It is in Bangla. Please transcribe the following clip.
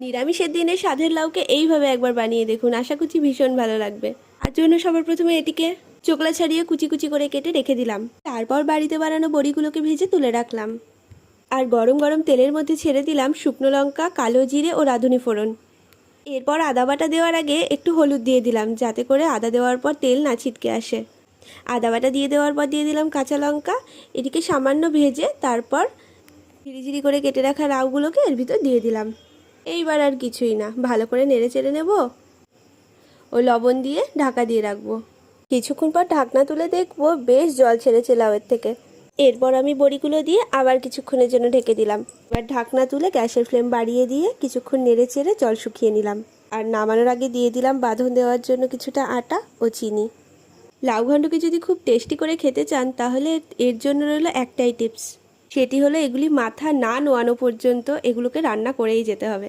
নিরামিষের দিনে স্বাদের লাউকে এইভাবে একবার বানিয়ে দেখুন, আশা করছি ভীষণ ভালো লাগবে। তার জন্য সবার প্রথমে এটিকে চোকলা ছাড়িয়ে কুচি কুচি করে কেটে রেখে দিলাম। তারপর বাড়িতে বানানো বড়িগুলোকে ভেজে তুলে রাখলাম। আর গরম গরম তেলের মধ্যে ছেড়ে দিলাম শুকনো লঙ্কা, কালো জিরে ও রাঁধুনি ফোড়ন। এরপর আদা বাটা দেওয়ার আগে একটু হলুদ দিয়ে দিলাম, যাতে করে আদা দেওয়ার পর তেল না ছিটকে আসে। আদা বাটা দিয়ে দেওয়ার পর দিয়ে দিলাম কাঁচা লঙ্কা। এটিকে সামান্য ভেজে তারপর ঝিরিঝিরি করে কেটে রাখা লাউগুলোকে এর ভিতর দিয়ে দিলাম। এইবার আর কিছুই না, ভালো করে নেড়ে চেড়ে নেব ও লবণ দিয়ে ঢাকা দিয়ে রাখবো। কিছুক্ষণ পর ঢাকনা তুলে দেখবো বেশ জল ছেড়েছে লাউয়ের থেকে। এরপর আমি বড়িগুলো দিয়ে আবার কিছুক্ষণের জন্য ঢেকে দিলাম। এবার ঢাকনা তুলে গ্যাসের ফ্লেম বাড়িয়ে দিয়ে কিছুক্ষণ নেড়ে চেড়ে জল শুকিয়ে নিলাম। আর নামানোর আগে দিয়ে দিলাম বাঁধন দেওয়ার জন্য কিছুটা আটা ও চিনি। লাউ ঘন্টকে যদি খুব টেস্টি করে খেতে চান তাহলে এর জন্য রইল একটাই টিপস, সেটি হলো এগুলি মাথা না নোয়ানো পর্যন্ত এগুলোকে রান্না করেই যেতে হবে।